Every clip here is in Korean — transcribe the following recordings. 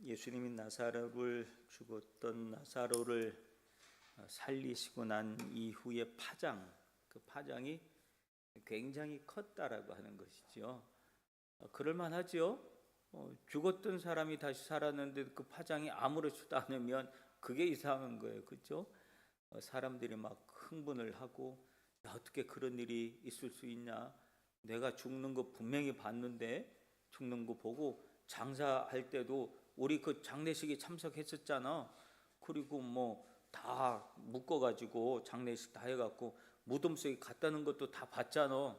예수님이 나사로를 죽었던 나사로를 살리시고 난 이후의 파장, 그 파장이 굉장히 컸다라고 하는 것이죠. 그럴 만하죠. 죽었던 사람이 다시 살았는데 그 파장이 아무렇지도 않으면 그게 이상한 거예요. 그렇죠? 사람들이 막 흥분을 하고, 야, 어떻게 그런 일이 있을 수 있냐? 내가 죽는 거 분명히 봤는데, 죽는 거 보고 장사할 때도 우리 그 장례식에 참석했었잖아. 그리고 뭐 다 묶어가지고 장례식 다 해갖고 무덤 속에 갔다는 것도 다 봤잖아.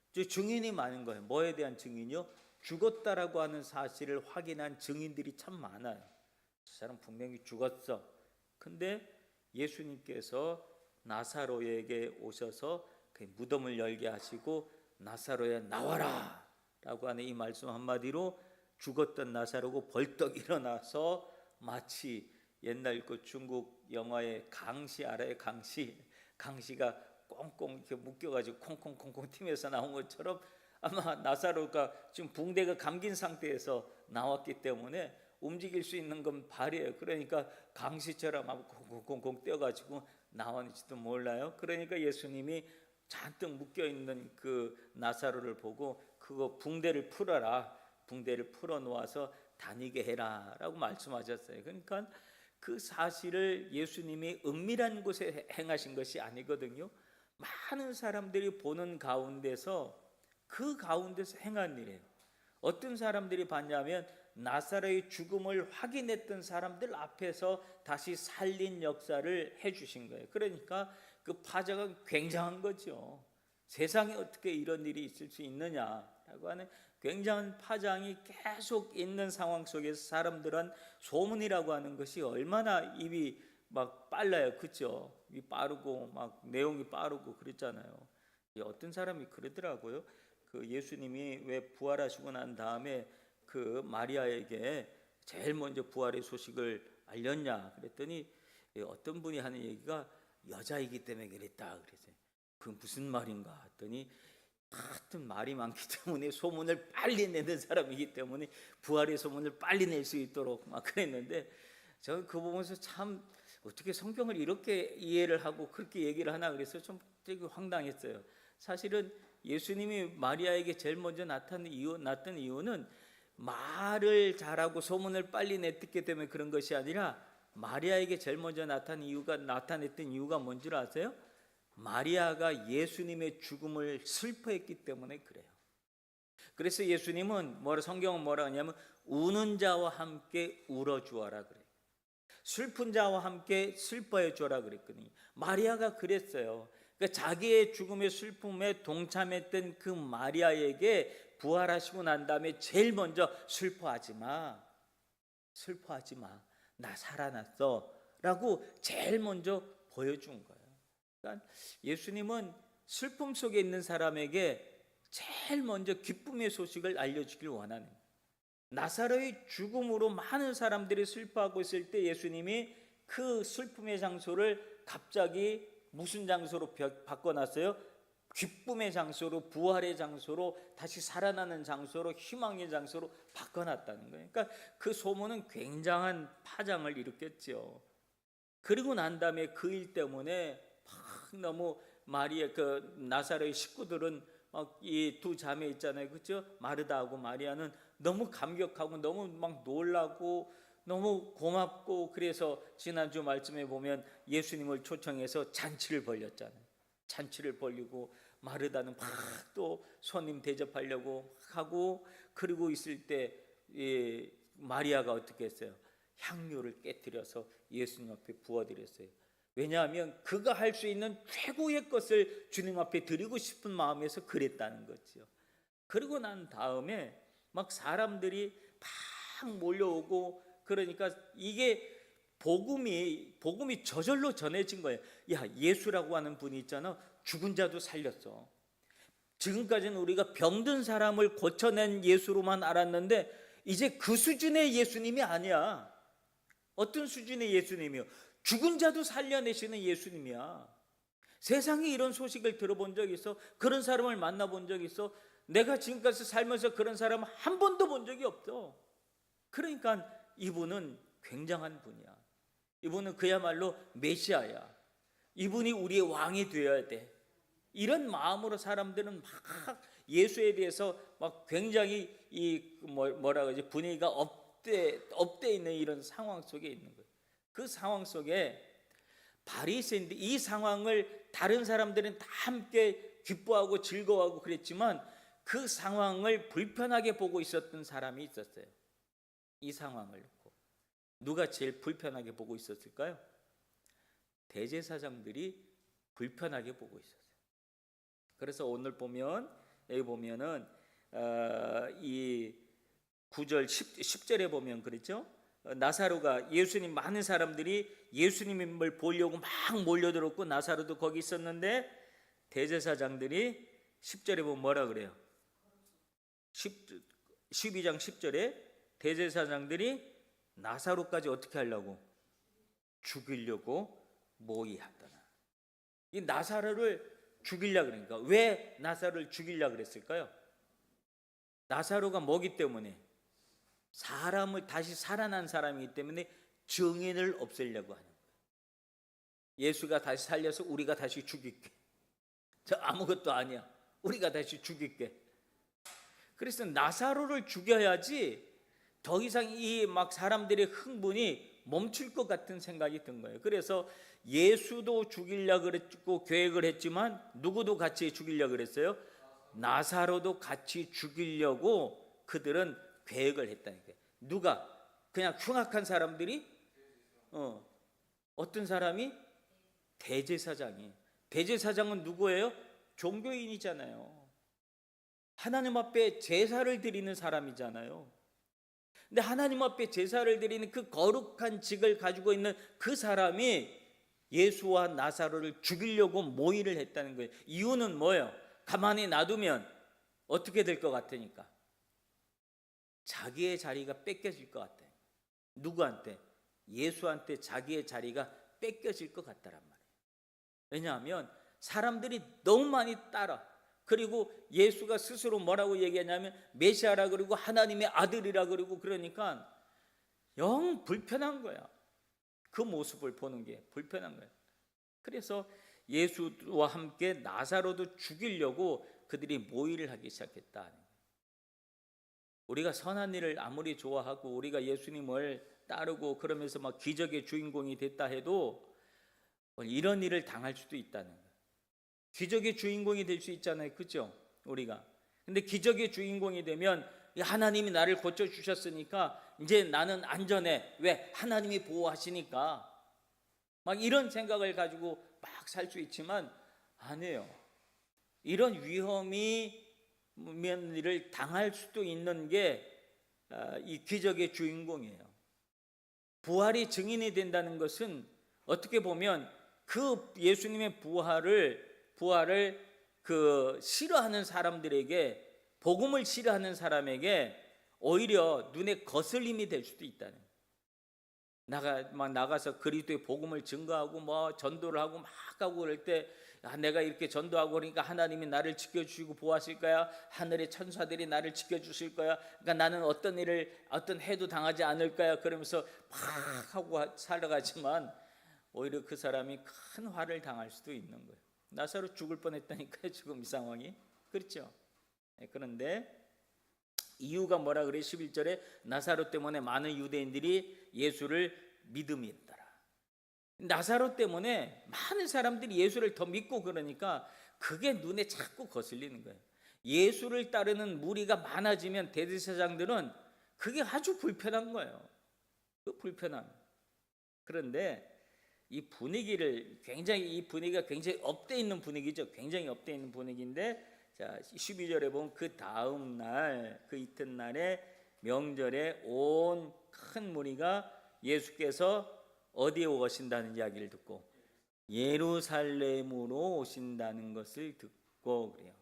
이제 증인이 많은 거예요. 뭐에 대한 증인이요? 죽었다라고 하는 사실을 확인한 증인들이 참 많아요. 저 사람 분명히 죽었어. 근데 예수님께서 나사로에게 오셔서 그 무덤을 열게 하시고 나사로야 나와라 라고 하는 이 말씀 한마디로 죽었던 나사로가 벌떡 일어나서 마치 옛날 그 중국 영화의 강시 알아요? 강시가 꽁꽁 이렇게 묶여가지고 콩콩콩콩 튀면서 나온 것처럼 아마 나사로가 지금 붕대가 감긴 상태에서 나왔기 때문에 움직일 수 있는 건 발이에요. 그러니까 강시처럼 콩콩콩콩 뛰어가지고 나왔는지도 몰라요. 그러니까 예수님이 잔뜩 묶여있는 그 나사로를 보고 그거 붕대를 풀어라, 붕대를 풀어 놓아서 다니게 해라 라고 말씀하셨어요. 그러니까 그 사실을 예수님이 은밀한 곳에 행하신 것이 아니거든요. 많은 사람들이 보는 가운데서 그 가운데서 행한 일이에요. 어떤 사람들이 봤냐면 나사로의 죽음을 확인했던 사람들 앞에서 다시 살린 역사를 해주신 거예요. 그러니까 그 파장은 굉장한 거죠. 세상에 어떻게 이런 일이 있을 수 있느냐라고 하는 굉장한 파장이 계속 있는 상황 속에서 사람들은 소문이라고 하는 것이 얼마나 입이 막 빨라요. 그렇죠? 입이 빠르고 막 내용이 빠르고 그랬잖아요. 어떤 사람이 그러더라고요. 그 예수님이 왜 부활하시고 난 다음에 그 마리아에게 제일 먼저 부활의 소식을 알렸냐 그랬더니 어떤 분이 하는 얘기가 여자이기 때문에 그랬다 그랬어요. 그 무슨 말인가 했더니 하여튼 말이 많기 때문에 소문을 빨리 내는 사람이기 때문에 부활의 소문을 빨리 낼 수 있도록 막 그랬는데, 저는 그 보면서 참 어떻게 성경을 이렇게 이해를 하고 그렇게 얘기를 하나 그래서 좀 되게 황당했어요. 사실은 예수님이 마리아에게 제일 먼저 나타난 이유는 말을 잘하고 소문을 빨리 내듣게 되면 그런 것이 아니라 마리아에게 제일 먼저 나타냈던 이유가 뭔 줄 아세요? 마리아가 예수님의 죽음을 슬퍼했기 때문에 그래요. 그래서 예수님은 성경은 뭐라 하냐면 우는 자와 함께 울어주어라 그래요. 슬픈 자와 함께 슬퍼해 주어라 그랬거든요. 마리아가 그랬어요. 그러니까 자기의 죽음의 슬픔에 동참했던 그 마리아에게 부활하시고 난 다음에 제일 먼저 슬퍼하지 마, 나 살아났어 라고 제일 먼저 보여준 거예요. 그러니까 예수님은 슬픔 속에 있는 사람에게 제일 먼저 기쁨의 소식을 알려주길 원하는 거예요. 나사로의 죽음으로 많은 사람들이 슬퍼하고 있을 때 예수님이 그 슬픔의 장소를 갑자기 무슨 장소로 바꿔놨어요? 기쁨의 장소로, 부활의 장소로, 다시 살아나는 장소로, 희망의 장소로 바꿔놨다는 거예요. 그러니까 그 소문은 굉장한 파장을 일으켰죠. 그리고 난 다음에 그 일 때문에 막 너무 마리아 그 나사로의 식구들은 막 이 두 자매 있잖아요, 그렇죠? 마르다하고 마리아는 너무 감격하고 너무 막 놀라고 너무 고맙고, 그래서 지난주 말씀에 보면 예수님을 초청해서 잔치를 벌렸잖아요. 잔치를 벌리고 마르다는 막 또 손님 대접하려고 하고, 그리고 있을 때 마리아가 어떻게 했어요? 향료를 깨뜨려서 예수님 앞에 부어드렸어요. 왜냐하면 그가 할 수 있는 최고의 것을 주님 앞에 드리고 싶은 마음에서 그랬다는 거죠. 그리고 난 다음에 막 사람들이 막 몰려오고, 그러니까 이게 복음이 저절로 전해진 거예요. 야, 예수라고 하는 분이 있잖아, 죽은 자도 살렸어. 지금까지는 우리가 병든 사람을 고쳐낸 예수로만 알았는데 이제 그 수준의 예수님이 아니야. 어떤 수준의 예수님이요? 죽은 자도 살려내시는 예수님이야. 세상에 이런 소식을 들어본 적 있어? 그런 사람을 만나본 적 있어? 내가 지금까지 살면서 그런 사람 한 번도 본 적이 없어. 그러니까 이분은 굉장한 분이야. 이분은 그야말로 메시아야. 이분이 우리의 왕이 되어야 돼. 이런 마음으로 사람들은 막 예수에 대해서 막 굉장히 뭐라 그러지, 분위기가 업돼 있는 이런 상황 속에 있는 거예요. 그 상황 속에 바리새인들, 이 상황을 다른 사람들은 다 함께 기뻐하고 즐거워하고 그랬지만 그 상황을 불편하게 보고 있었던 사람이 있었어요. 이 상황을 놓고 누가 제일 불편하게 보고 있었을까요? 대제사장들이 불편하게 보고 있었어요. 그래서 오늘 보면 여기 보면은 이 9절 10절에 보면 그랬죠. 나사로가, 예수님, 많은 사람들이 예수님을 보려고 막 몰려들었고 나사로도 거기 있었는데 대제사장들이 10절에 보면 뭐라 그래요? 12장 10절에 대제사장들이 나사로까지 어떻게 하려고? 죽이려고 모의하더라. 이 나사로를 죽이려고 그러니까 왜 나사로를 죽이려고 그랬을까요? 나사로가 뭐기 때문에? 사람을 다시 살아난 사람이기 때문에 증인을 없애려고 하는 거예요. 예수가 다시 살려서 우리가 다시 죽일게. 저 아무것도 아니야. 우리가 다시 죽일게. 그래서 나사로를 죽여야지 더 이상 이 막 사람들의 흥분이 멈출 것 같은 생각이 든 거예요. 그래서 예수도 죽이려고 그랬고 계획을 했지만 누구도 같이 죽이려고 그랬어요? 나사로도 같이 죽이려고 그들은 계획을 했다니까요. 누가? 그냥 흉악한 사람들이? 어떤 사람이? 대제사장이. 대제사장은 누구예요? 종교인이잖아요. 하나님 앞에 제사를 드리는 사람이잖아요. 근데 하나님 앞에 제사를 드리는 그 거룩한 직을 가지고 있는 그 사람이 예수와 나사로를 죽이려고 모의를 했다는 거예요. 이유는 뭐예요? 가만히 놔두면 어떻게 될 것 같으니까? 자기의 자리가 뺏겨질 것 같아요. 누구한테? 예수한테 자기의 자리가 뺏겨질 것 같다란 말이에요. 왜냐하면 사람들이 너무 많이 따라, 그리고 예수가 스스로 뭐라고 얘기하냐면 메시아라 그러고 하나님의 아들이라 그러고, 그러니까 영 불편한 거야. 그 모습을 보는 게 불편한 거야. 그래서 예수와 함께 나사로도 죽이려고 그들이 모의를 하기 시작했다. 우리가 선한 일을 아무리 좋아하고 우리가 예수님을 따르고 그러면서 막 기적의 주인공이 됐다 해도 이런 일을 당할 수도 있다는 거예요. 기적의 주인공이 될 수 있잖아요. 그렇죠? 우리가. 근데 기적의 주인공이 되면 하나님이 나를 고쳐주셨으니까 이제 나는 안전해. 왜? 하나님이 보호하시니까. 막 이런 생각을 가지고 막 살 수 있지만 아니에요. 이런 위험이 일을 당할 수도 있는 게 이 기적의 주인공이에요. 부활이 증인이 된다는 것은 어떻게 보면 그 예수님의 부활을 그 싫어하는 사람들에게, 복음을 싫어하는 사람에게 오히려 눈에 거슬림이 될 수도 있다는 거예요. 나가서 그리스도의 복음을 증거하고 뭐 전도를 하고 막 하고 그럴 때 내가 이렇게 전도하고 그러니까 하나님이 나를 지켜주시고 보호하실 거야. 하늘의 천사들이 나를 지켜주실 거야. 그러니까 나는 어떤 일을 어떤 해도 당하지 않을 거야. 그러면서 막 하고 살아가지만 오히려 그 사람이 큰 화를 당할 수도 있는 거예요. 나사로 죽을 뻔했다니까요. 지금 이 상황이. 그렇죠? 그런데 이유가 뭐라 그래? 11절에 나사로 때문에 많은 유대인들이 예수를 믿음이었더라. 나사로 때문에 많은 사람들이 예수를 더 믿고 그러니까 그게 눈에 자꾸 거슬리는 거예요. 예수를 따르는 무리가 많아지면 대제사장들은 그게 아주 불편한 거예요. 그 불편함. 그런데 이 분위기가 굉장히 업돼 있는 분위기죠. 굉장히 업돼 있는 분위기인데, 자 12절에 보면 그 다음 날, 그 이튿날에 명절에 온 큰 무리가 예수께서 어디에 오신다는 이야기를 듣고 예루살렘으로 오신다는 것을 듣고 그래요.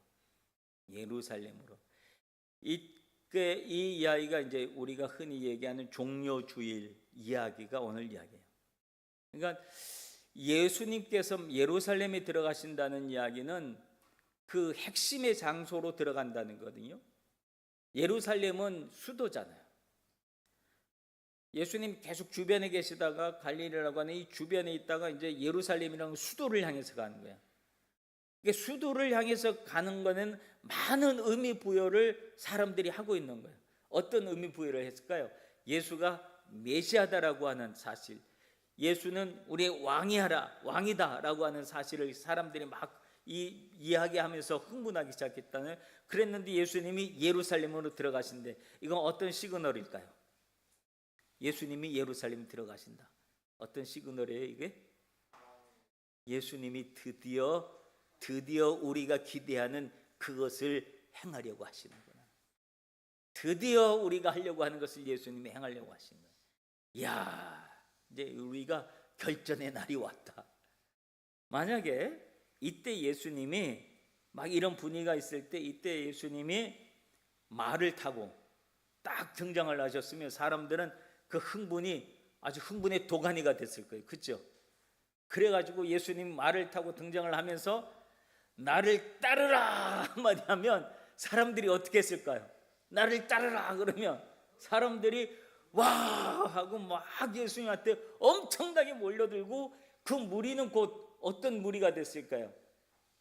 예루살렘으로. 이 이야기가 이제 우리가 흔히 얘기하는 종려주일 이야기가 오늘 이야기예요. 그러니까 예수님께서 예루살렘에 들어가신다는 이야기는 그 핵심의 장소로 들어간다는 거거든요. 예루살렘은 수도잖아요. 예수님 계속 주변에 계시다가 갈릴리라고 하는 이 주변에 있다가 이제 예루살렘이라는 수도를 향해서 가는 거야. 이게 수도를 향해서 가는 거는 많은 의미 부여를 사람들이 하고 있는 거예요. 어떤 의미 부여를 했을까요? 예수가 메시아다라고 하는 사실, 예수는 우리의 왕이다라고 하는 사실을 사람들이 막 이야기하면서 흥분하기 시작했다는. 그랬는데 예수님이 예루살렘으로 들어가신대. 이건 어떤 시그널일까요? 예수님이 예루살렘 들어가신다. 어떤 시그널이에요 이게? 예수님이 드디어 우리가 기대하는 그것을 행하려고 하시는구나. 드디어 우리가 하려고 하는 것을 예수님이 행하려고 하시는 거예요. 이야, 이제 우리가 결전의 날이 왔다. 만약에 이때 예수님이 막 이런 분위기가 있을 때, 이때 예수님이 말을 타고 딱 등장을 하셨으면 사람들은 그 흥분이 아주 흥분의 도가니가 됐을 거예요. 그렇죠? 그래가지고 예수님 말을 타고 등장을 하면서 나를 따르라 한마디 하면 사람들이 어떻게 했을까요? 나를 따르라 그러면 사람들이 와 하고 막 예수님한테 엄청나게 몰려들고, 그 무리는 곧 어떤 무리가 됐을까요?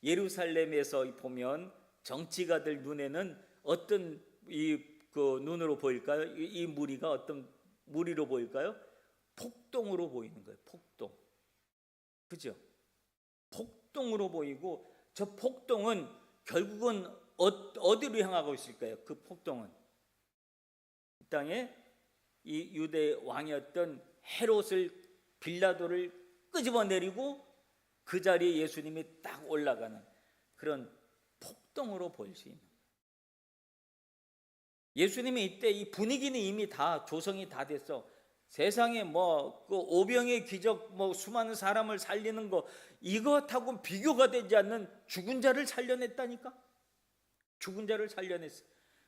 예루살렘에서 보면 정치가들 눈에는 어떤 그 눈으로 보일까요? 이 무리가 어떤 무리로 보일까요? 폭동으로 보이는 거예요. 폭동. 그죠? 폭동으로 보이고, 저 폭동은 결국은 어디로 향하고 있을까요? 그 폭동은 이 땅에 이 유대 왕이었던 헤롯을, 빌라도를 끄집어내리고 그 자리에 예수님이 딱 올라가는 그런 폭동으로 보일 수 있는 거예요. 예수님이 이때 이 분위기는 이미 다 조성이 다 됐어. 세상에 뭐 그 오병의 기적, 뭐 수많은 사람을 살리는 거, 이것하고 비교가 되지 않는 죽은 자를 살려냈다니까. 죽은 자를 살려냈어.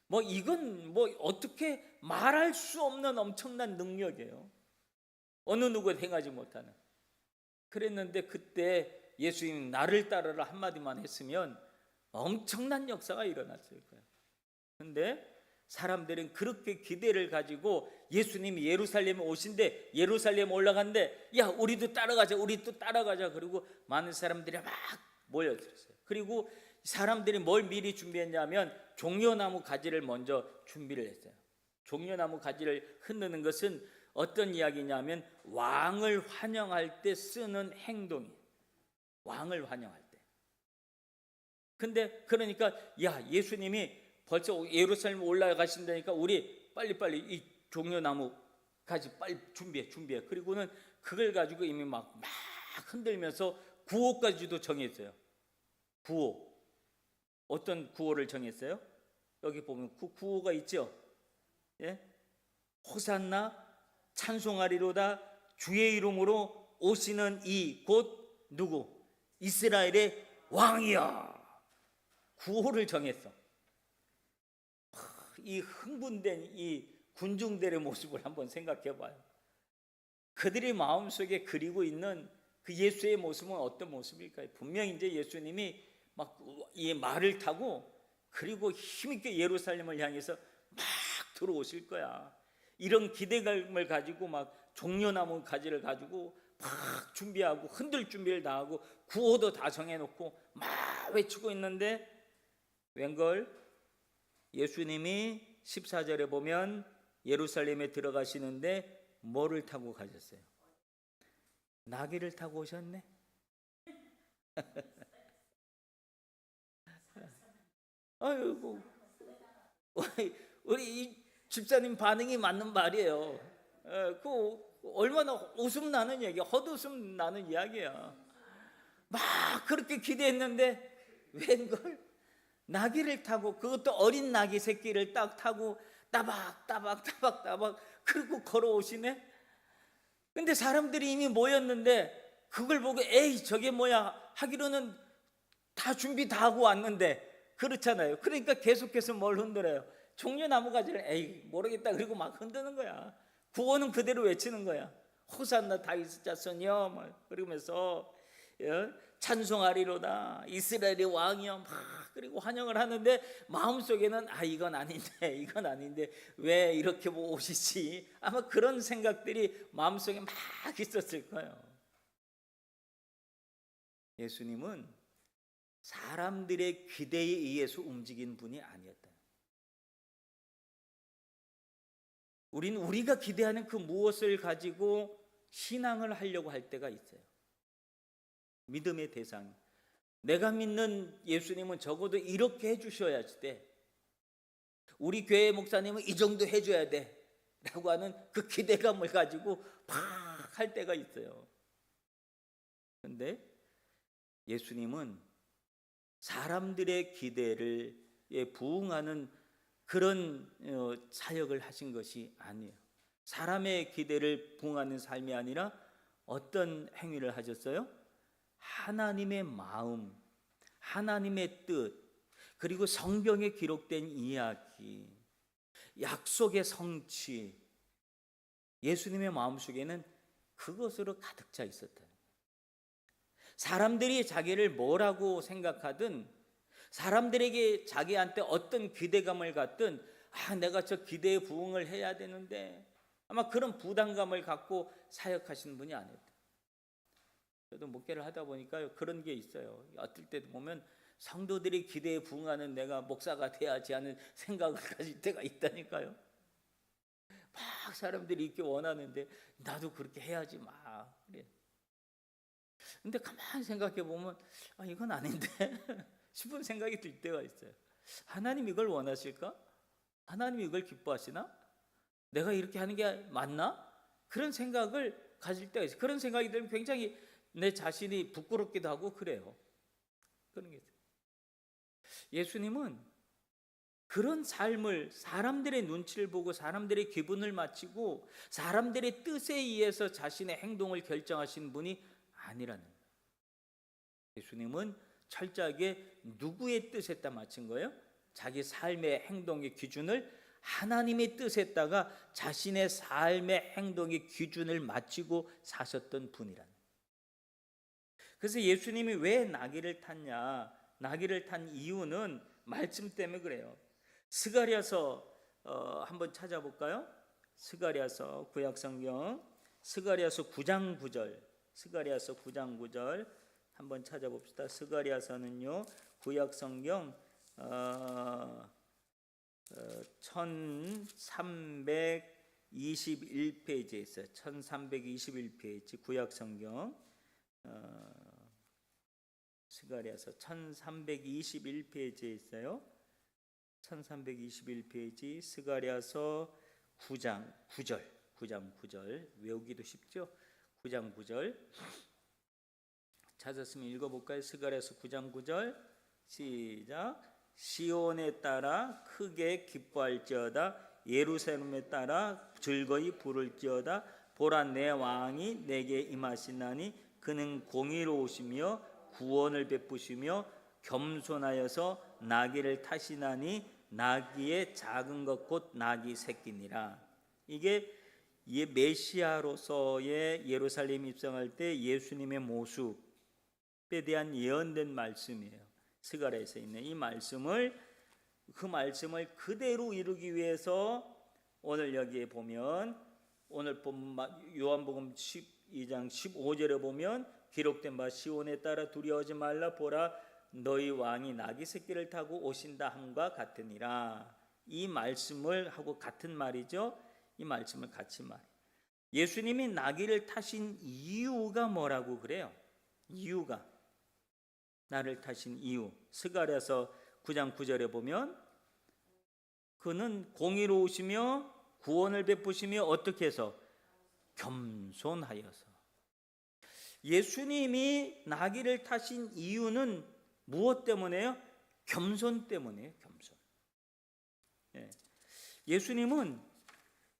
뭐 이건 뭐 어떻게 말할 수 없는 엄청난 능력이에요. 어느 누구도 행하지 못하는. 그랬는데 그때 예수님 나를 따르라 한마디만 했으면 엄청난 역사가 일어났을 거예요. 근데 사람들은 그렇게 기대를 가지고 예수님이 예루살렘에 오신데, 예루살렘 올라간데, 야 우리도 따라가자, 우리도 따라가자. 그리고 많은 사람들이 막 모여들었어요. 그리고 사람들이 뭘 미리 준비했냐면 종려나무 가지를 먼저 준비를 했어요. 종려나무 가지를 흔드는 것은 어떤 이야기냐면 왕을 환영할 때 쓰는 행동이에요. 왕을 환영할 때. 근데 그러니까 야 예수님이 벌써 예루살렘 올라가신다니까 우리 빨리빨리 이 종려나무 가지 빨리 준비해. 그리고는 그걸 가지고 이미 막 흔들면서 구호까지도 정했어요. 구호. 어떤 구호를 정했어요? 여기 보면 구호가 있죠. 예? 호산나 찬송하리로다 주의 이름으로 오시는 이 곧 누구? 이스라엘의 왕이야. 구호를 정했어. 이 흥분된 이 군중들의 모습을 한번 생각해 봐요. 그들의 마음속에 그리고 있는 그 예수의 모습은 어떤 모습일까요? 분명히 이제 예수님이 막 이 말을 타고 그리고 힘있게 예루살렘을 향해서 막 들어오실 거야. 이런 기대감을 가지고 막 종려나무 가지를 가지고 막 준비하고 흔들 준비를 다 하고 구호도 다 정해놓고 막 외치고 있는데, 웬걸 예수님이 14절에 보면 예루살렘에 들어가시는데 뭐를 타고 가셨어요? 나귀를 타고 오셨네. 아이고, 우리 이 집사님 반응이 맞는 말이에요. 그 얼마나 웃음 나는 얘기, 헛웃음 나는 이야기야. 막 그렇게 기대했는데 웬걸 나귀를 타고, 그것도 어린 나귀 새끼를 딱 타고 따박 그리고 걸어오시네. 근데 사람들이 이미 모였는데 그걸 보고 에이 저게 뭐야 하기로는 다 준비 다 하고 왔는데, 그렇잖아요. 그러니까 계속해서 뭘 흔들어요? 종려나무 가지를 에이 모르겠다 그리고 막 흔드는 거야. 구호는 그대로 외치는 거야. 호산나 다윗 자손이여 막 그러면서 찬송하리로다 이스라엘의 왕이여 막 그리고 환영을 하는데 마음속에는 이건 아닌데 이건 아닌데 왜 이렇게 오시지? 아마 그런 생각들이 마음속에 막 있었을 거예요. 예수님은 사람들의 기대에 의해서 움직인 분이 아니었다. 우리는 우리가 기대하는 그 무엇을 가지고 신앙을 하려고 할 때가 있어요. 믿음의 대상이 내가 믿는 예수님은 적어도 이렇게 해주셔야지 돼, 우리 교회 목사님은 이 정도 해줘야 돼 라고 하는 그 기대감을 가지고 막 할 때가 있어요. 그런데 예수님은 사람들의 기대를 부응하는 그런 사역을 하신 것이 아니에요. 사람의 기대를 부응하는 삶이 아니라 어떤 행위를 하셨어요? 하나님의 마음, 하나님의 뜻, 그리고 성경에 기록된 이야기, 약속의 성취, 예수님의 마음속에는 그것으로 가득 차 있었다. 사람들이 자기를 뭐라고 생각하든, 사람들에게 자기한테 어떤 기대감을 갖든, 내가 저 기대에 부응을 해야 되는데, 아마 그런 부담감을 갖고 사역하시는 분이 아니었다. 저도 목회를 하다 보니까 그런 게 있어요. 어떨 때 보면 성도들이 기대에 부응하는 내가 목사가 돼야지 하는 생각을 가질 때가 있다니까요. 막 사람들이 이렇게 원하는데 나도 그렇게 해야지 막 그래. 근데 가만히 생각해 보면 이건 아닌데 싶은 생각이 들 때가 있어요. 하나님 이걸 원하실까? 하나님 이걸 기뻐하시나? 내가 이렇게 하는 게 맞나? 그런 생각을 가질 때가 있어요. 그런 생각이 들면 굉장히 내 자신이 부끄럽기도 하고 그래요. 그런 게 있어요. 예수님은 그런 삶을 사람들의 눈치를 보고 사람들의 기분을 맞추고 사람들의 뜻에 의해서 자신의 행동을 결정하신 분이 아니라는 거예요. 예수님은 철저하게 누구의 뜻에다 맞춘 거예요? 자기 삶의 행동의 기준을 하나님의 뜻에다가 자신의 삶의 행동의 기준을 맞추고 사셨던 분이라는 거예요. 그래서 예수님이 왜 나귀를 탔냐? 나귀를 탄 이유는 말씀 때문에 그래요. 스가랴서 한번 찾아볼까요? 스가랴서 구약성경 스가랴서 9장 9절, 스가랴서 9장 9절 한번 찾아봅시다. 스가랴서는요 구약성경 1321페이지에 있어요. 1321페이지 구약성경 스가랴서 1321페이지에 있어요. 1321페이지 스가랴서 9장 9절 외우기도 쉽죠? 9장 9절 찾았으면 읽어볼까요? 스가랴서 9장 9절 시작. 시온에 따라 크게 기뻐할지어다, 예루살렘에 따라 즐거이 부를지어다. 보라, 내 왕이 내게 임하시나니 그는 공의로우시며 구원을 베푸시며 겸손하여서 나귀를 타시나니 나귀의 작은 것 곧 나귀 새끼니라. 이게 메시아로서의 예루살렘 입성할 때 예수님의 모습에 대한 예언된 말씀이에요. 스가랴에서 있는 이 말씀을, 그 말씀을 그대로 이루기 위해서 오늘 여기에 보면, 오늘 본 요한복음 12장 15절에 보면 기록된 바 시온에 따라 두려워하지 말라, 보라 너희 왕이 나귀 새끼를 타고 오신다 함과 같으니라. 이 말씀을 하고 같은 말이죠. 이 말씀을 같이 말해. 예수님이 나귀를 타신 이유가 뭐라고 그래요? 이유가, 나를 타신 이유, 스가랴서 9장 9절에 보면 그는 공의로우시며 구원을 베푸시며 어떻게 해서? 겸손하여서. 예수님이 나귀를 타신 이유는 무엇 때문에요? 겸손 때문에요. 겸손. 예수님은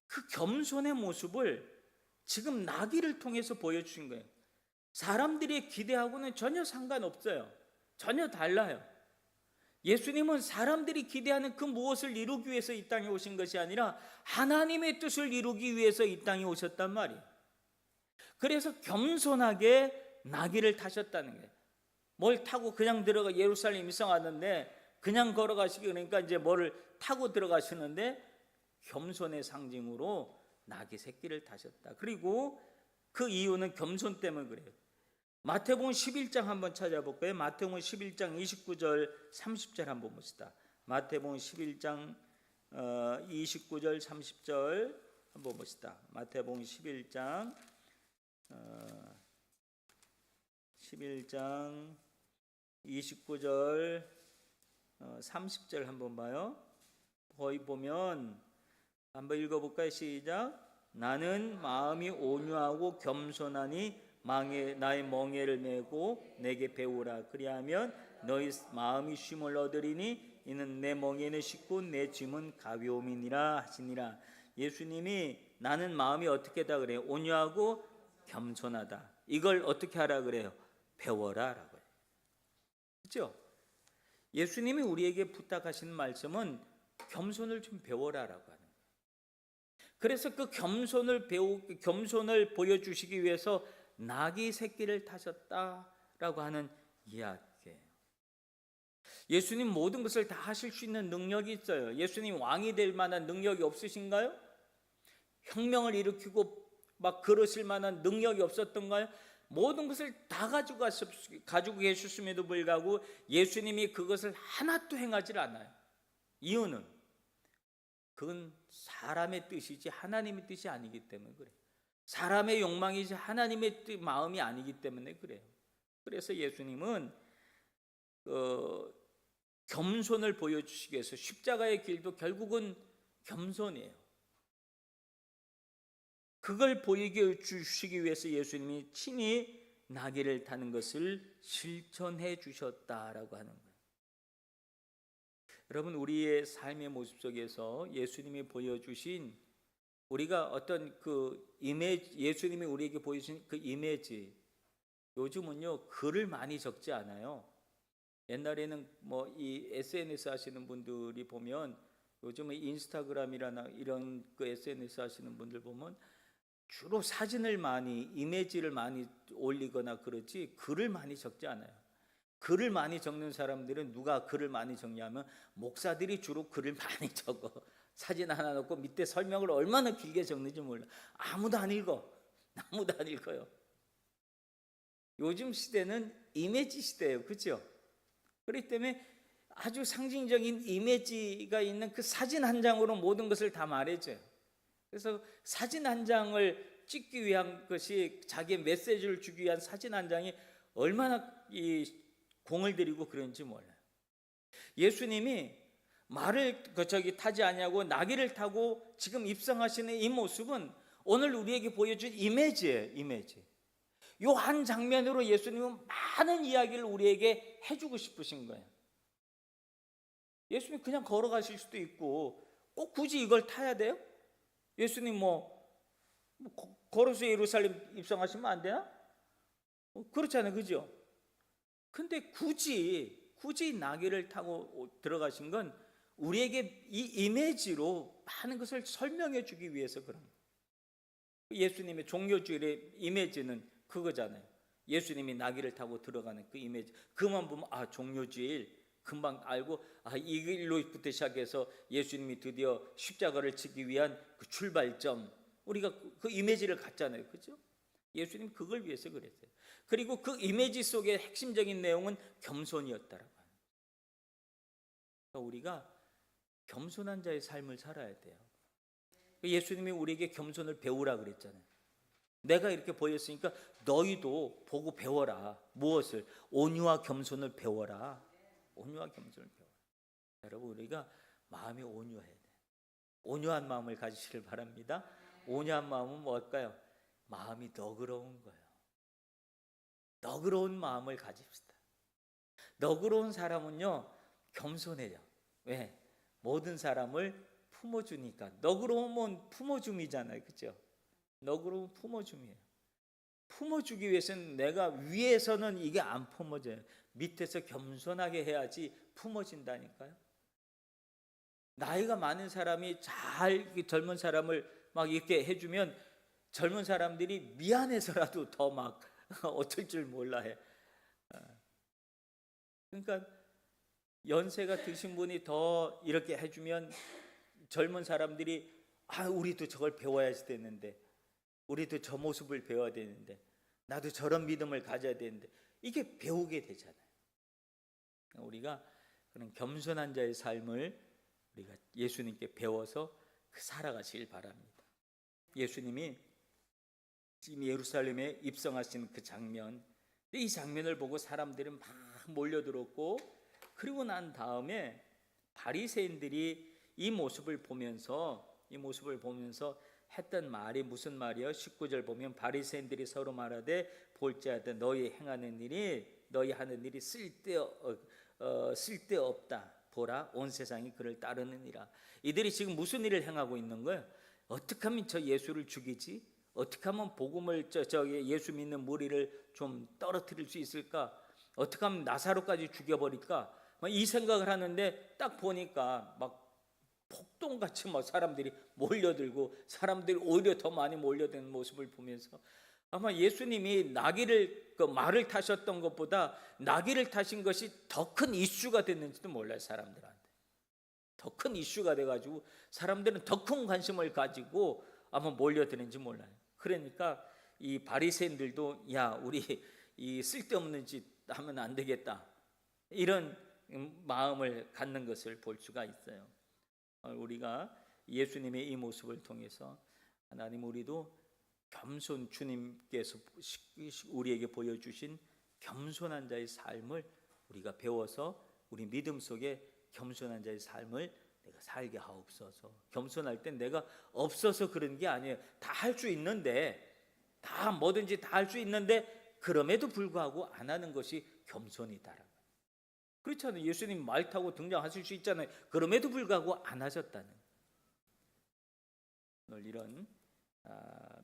그 겸손의 모습을 지금 나귀를 통해서 보여주신 거예요. 사람들이 기대하고는 전혀 상관없어요. 전혀 달라요. 예수님은 사람들이 기대하는 그 무엇을 이루기 위해서 이 땅에 오신 것이 아니라 하나님의 뜻을 이루기 위해서 이 땅에 오셨단 말이에요. 그래서 겸손하게 나귀를 타셨다는 거예요. 뭘 타고 그냥 들어가 예루살렘 입성하는데 그냥 걸어가시기 그러니까 이제 뭐를 타고 들어가시는데 겸손의 상징으로 나귀 새끼를 타셨다. 그리고 그 이유는 겸손 때문에 그래요. 마태복음 11장 한번 찾아볼까요? 마태복음 11장 29절 30절 한번 봅시다. 마태복음 11장 29절 30절 한번 봅시다. 마태복음 11장 29절 30절 한번 봐요. 거기 보면 한번 읽어볼까요? 시작. 나는 마음이 온유하고 겸손하니 나의 멍에를 메고 내게 배우라. 그리하면 너희 마음이 쉼을 얻으리니 이는 내 멍에는 쉽고 내 짐은 가벼움이니라 하시니라. 예수님이 나는 마음이 어떻게 하다 그래요? 온유하고 겸손하다. 이걸 어떻게 하라 그래요? 배워라 라고요. 그렇죠? 예수님이 우리에게 부탁하시는 말씀은 겸손을 좀 배워라라고 하는 거예요. 그래서 그 겸손을 보여주시기 위해서 나귀 새끼를 타셨다라고 하는 이야기예요. 예수님 모든 것을 다 하실 수 있는 능력이 있어요. 예수님 왕이 될 만한 능력이 없으신가요? 혁명을 일으키고 막 그러실 만한 능력이 없었던가요? 모든 것을 다 가지고 계셨음에도 불구하고 예수님이 그것을 하나도 행하지 않아요. 이유는 그건 사람의 뜻이지 하나님의 뜻이 아니기 때문에 그래요. 사람의 욕망이지 하나님의 마음이 아니기 때문에 그래요. 그래서 예수님은 겸손을 보여주시기 위해서 십자가의 길도 결국은 겸손이에요. 그걸 보여주시기 위해서 예수님이 친히 나귀를 타는 것을 실천해 주셨다라고 하는 거예요. 여러분, 우리의 삶의 모습 속에서 예수님이 보여주신 우리가 어떤 그 이미지, 예수님이 우리에게 보여주신 그 이미지, 요즘은요 글을 많이 적지 않아요. 옛날에는 뭐 이 SNS 하시는 분들이 보면 요즘은 인스타그램이라나 이런 그 SNS 하시는 분들 보면 주로 사진을 많이, 이미지를 많이 올리거나 그러지 글을 많이 적지 않아요. 글을 많이 적는 사람들은 누가 글을 많이 적냐면 목사들이 주로 글을 많이 적어. 사진 하나 넣고 밑에 설명을 얼마나 길게 적는지 몰라. 아무도 안 읽어. 아무도 안 읽어요. 요즘 시대는 이미지 시대예요. 그렇죠? 그렇기 때문에 아주 상징적인 이미지가 있는 그 사진 한 장으로 모든 것을 다 말해줘요. 그래서 사진 한 장을 찍기 위한 것이, 자기의 메시지를 주기 위한 사진 한 장이 얼마나 이 공을 들이고 그런지 몰라요. 예수님이 말을 타지 아니하고 나귀를 타고 지금 입성하시는 이 모습은 오늘 우리에게 보여준 이미지예요. 이미지. 이 한 장면으로 예수님은 많은 이야기를 우리에게 해주고 싶으신 거예요. 예수님 그냥 걸어가실 수도 있고 꼭 굳이 이걸 타야 돼요? 예수님 걸어서 예루살렘 입성하시면 안 되나? 그렇잖아요, 그죠? 근데 굳이 나귀를 타고 들어가신 건 우리에게 이 이미지로 많은 것을 설명해 주기 위해서 그런 거예요. 예수님의 종료주일의 이미지는 그거잖아요. 예수님이 나귀를 타고 들어가는 그 이미지. 그만 보면 종료주일 금방 알고, 이 일로부터 시작해서 예수님이 드디어 십자가를 지기 위한 그 출발점, 우리가 그 이미지를 갖잖아요. 그렇죠? 예수님 그걸 위해서 그랬어요. 그리고 그 이미지 속의 핵심적인 내용은 겸손이었다라고 하는 거예요. 그러니까 우리가 겸손한 자의 삶을 살아야 돼요. 예수님이 우리에게 겸손을 배우라 그랬잖아요. 내가 이렇게 보였으니까 너희도 보고 배워라. 무엇을? 온유와 겸손을 배워라. 온유와 겸손을 배워라. 여러분, 우리가 마음이 온유해야 돼요. 온유한 마음을 가지시길 바랍니다. 온유한 마음은 뭘까요? 마음이 너그러운 거예요. 너그러운 마음을 가집시다. 너그러운 사람은요 겸손해요. 왜? 모든 사람을 품어주니까. 너그러움은 품어줌이잖아요. 그렇죠? 너그러운 품어줌이에요. 품어주기 위해서는 내가 위에서는 이게 안 품어져요. 밑에서 겸손하게 해야지 품어진다니까요. 나이가 많은 사람이 젊은 사람을 막 이렇게 해주면 젊은 사람들이 미안해서라도 더 막 어쩔 줄 몰라 해. 그러니까 연세가 드신 분이 더 이렇게 해주면 젊은 사람들이 우리도 저걸 배워야지 되는데, 우리도 저 모습을 배워야 되는데, 나도 저런 믿음을 가져야 되는데, 이게 배우게 되잖아요. 우리가 그런 겸손한 자의 삶을 우리가 예수님께 배워서 살아가시길 바랍니다. 예수님이 지금 예루살렘에 입성하신 그 장면, 이 장면을 보고 사람들은 막 몰려들었고, 그리고 난 다음에 바리새인들이 이 모습을 보면서 했던 말이 무슨 말이요? 19절 보면 바리새인들이 서로 말하되 볼지어다 너희 행하는 일이, 너희 하는 일이 쓸데없다. 보라, 온 세상이 그를 따르느니라. 이들이 지금 무슨 일을 행하고 있는 거예요? 어떻게 하면 저 예수를 죽이지? 어떻게 하면 복음을 예수 믿는 무리를 좀 떨어뜨릴 수 있을까? 어떻게 하면 나사로까지 죽여버릴까? 이 생각을 하는데 딱 보니까 막 폭동같이 막 사람들이 몰려들고, 사람들이 오히려 더 많이 몰려드는 모습을 보면서 아마 예수님이 말을 타셨던 것보다 나귀를 타신 것이 더 큰 이슈가 됐는지도 몰라요. 사람들한테 더 큰 이슈가 돼가지고 사람들은 더 큰 관심을 가지고 아마 몰려드는지 몰라요. 그러니까 이 바리새인들도 우리 이 쓸데없는 짓 하면 안 되겠다, 이런 마음을 갖는 것을 볼 수가 있어요. 우리가 예수님의 이 모습을 통해서 하나님, 우리도 겸손, 주님께서 우리에게 보여주신 겸손한 자의 삶을 우리가 배워서 우리 믿음 속에 겸손한 자의 삶을 내가 살게 하옵소서. 겸손할 땐 내가 없어서 그런 게 아니에요. 다 할 수 있는데, 다 뭐든지 다 할 수 있는데 그럼에도 불구하고 안 하는 것이 겸손이다라고. 그렇잖아요. 예수님 말 타고 등장하실 수 있잖아요. 그럼에도 불구하고 안 하셨다는. 오늘 이런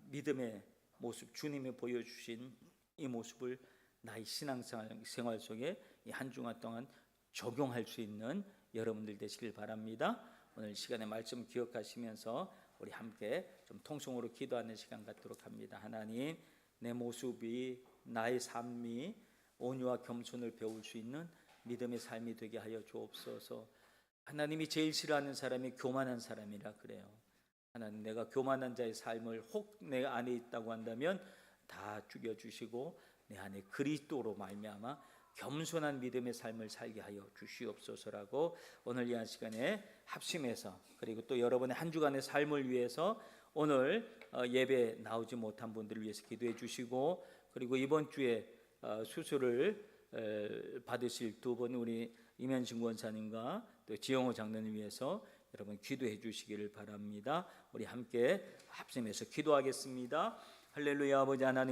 믿음의 모습, 주님이 보여주신 이 모습을 나의 신앙생활 속에 이 한 주간 동안 적용할 수 있는 여러분들 되시길 바랍니다. 오늘 시간의 말씀 기억하시면서 우리 함께 좀 통성으로 기도하는 시간 갖도록 합니다. 하나님, 내 모습이, 나의 삶이 온유와 겸손을 배울 수 있는 믿음의 삶이 되게 하여 주옵소서. 하나님이 제일 싫어하는 사람이 교만한 사람이라 그래요. 하나님, 내가 교만한 자의 삶을 혹 내 안에 있다고 한다면 다 죽여주시고 내 안에 그리스도로 말미암아 겸손한 믿음의 삶을 살게 하여 주시옵소서라고 오늘 이 시간에 합심해서, 그리고 또 여러분의 한 주간의 삶을 위해서 오늘 예배 나오지 못한 분들을 위해서 기도해 주시고, 그리고 이번 주에 수술을 받으실 두 분, 우리 임현신 권사님과 또 지영호 장로님 위해서 여러분 기도해 주시기를 바랍니다. 우리 함께 합심해서 기도하겠습니다. 할렐루야. 아버지 하나님,